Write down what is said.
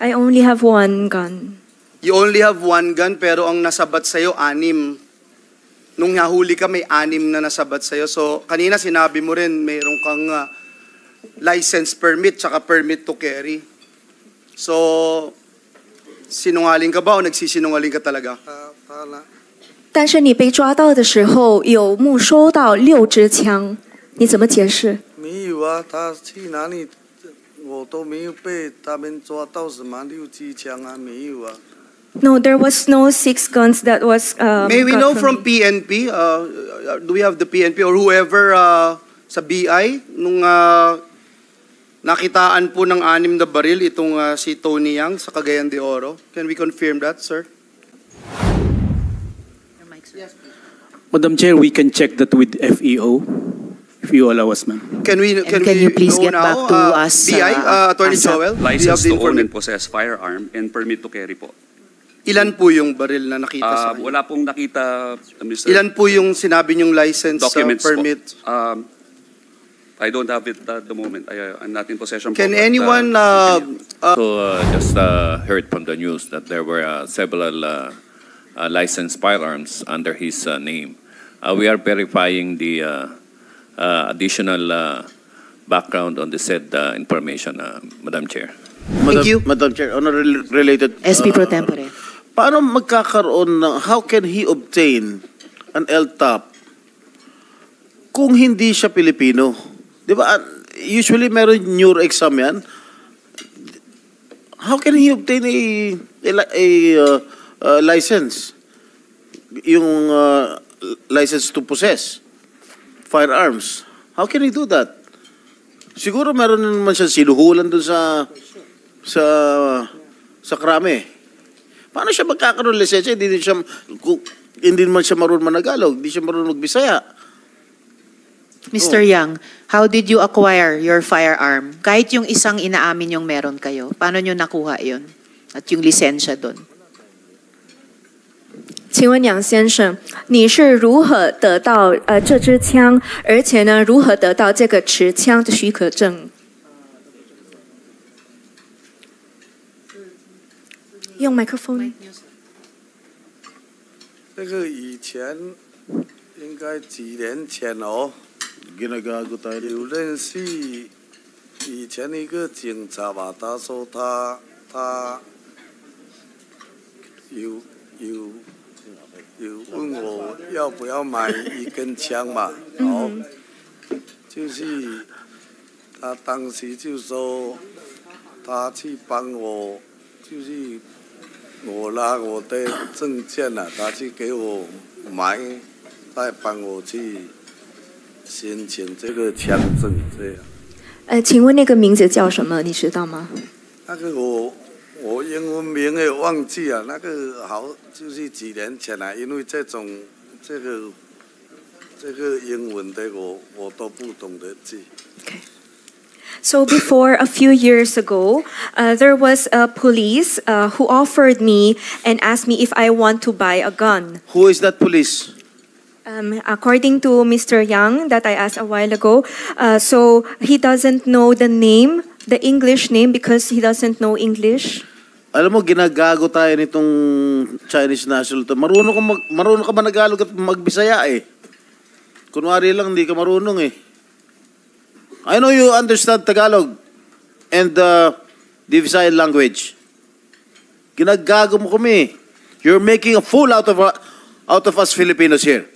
I only have one gun. You only have one gun pero ang nasabat sa'yo, 6. Nung nahuli ka, may 6 na nasabat sa'yo. So, kanina sinabi mo rin, mayroon kang license permit tsaka permit to carry. So, sinungaling ka ba o nagsisinungaling ka talaga? 但是你被抓到的时候有没收到6支枪，你怎么解释？没有啊，他去哪里我都没有被他们抓到什么6支枪啊，没有啊。No, there was no 6 guns that was. May we got know from from PNP? Do we have the PNP or whoever sa BI nung nakitaan po ng 6 na baril itong si Tony Yang sa Cagayan de Oro? Can we confirm that, sir? Madam Chair, we can check that with FEO, if you allow us, ma'am. Can you please know get now, back to us, BI, Attorney Joel? Do you have License the to own and information? possess firearm and permit to carry po. Ilan po yung baril na nakita sa kanya? Wala pong nakita, Mr. Ilan po yung sinabi niyong license Documents permit? po. I don't have it at the moment. I'm not in possession. Can po, but, anyone just heard from the news that there were several licensed firearms under his name. We are verifying the additional background on the said information, Madam Chair. Thank you. Madam Chair, on a related... SP Pro Tempore. Paano magkakaroon ng... How can he obtain an LTAP kung hindi siya Pilipino? Di ba? Usually meron neuro exam yan. How can he obtain a license? Yung license to possess firearms. How can he do that? Siguro meron naman siya sinuhulan doon sa krame. Paano siya magkakaroon ng lisensya? Hindi man siya marunong managalog, hindi siya marunong magbisaya. Mr. Yang, how did you acquire your firearm? Kahit yung isang inaamin yung meron kayo, paano nyo nakuha yun? At yung lisensya doon? 请问杨先生，你是如何得到这支枪，而且呢，如何得到这个持枪的许可证？用麦克风。这个以前应该几年前哦， Ginagago tayo. 有认识以前一个警察吧，他说他有问我要不要买一根枪嘛，好，就是他当时就说他去帮我，就是我拿我的证件了，他去给我买，再帮我去申请这个枪证，这样。请问那个名字叫什么？你知道吗？那个我英文名也忘记了，那个好就是几年前了，因为这个英文的我都不懂得记。So before a few years ago, there was a police who offered me and asked me if I want to buy a gun. Who is that police? According to Mr. Yang that I asked a while ago, so he doesn't know the name, the English name, because he doesn't know English. Alam mo, ginagago tayo nitong Chinese national to. Marunong ka managalog at magbisaya eh. Kunwari lang, hindi ka marunong eh. I know you understand Tagalog and the Visayan language. Ginagago mo kami. You're making a fool out of us Filipinos here.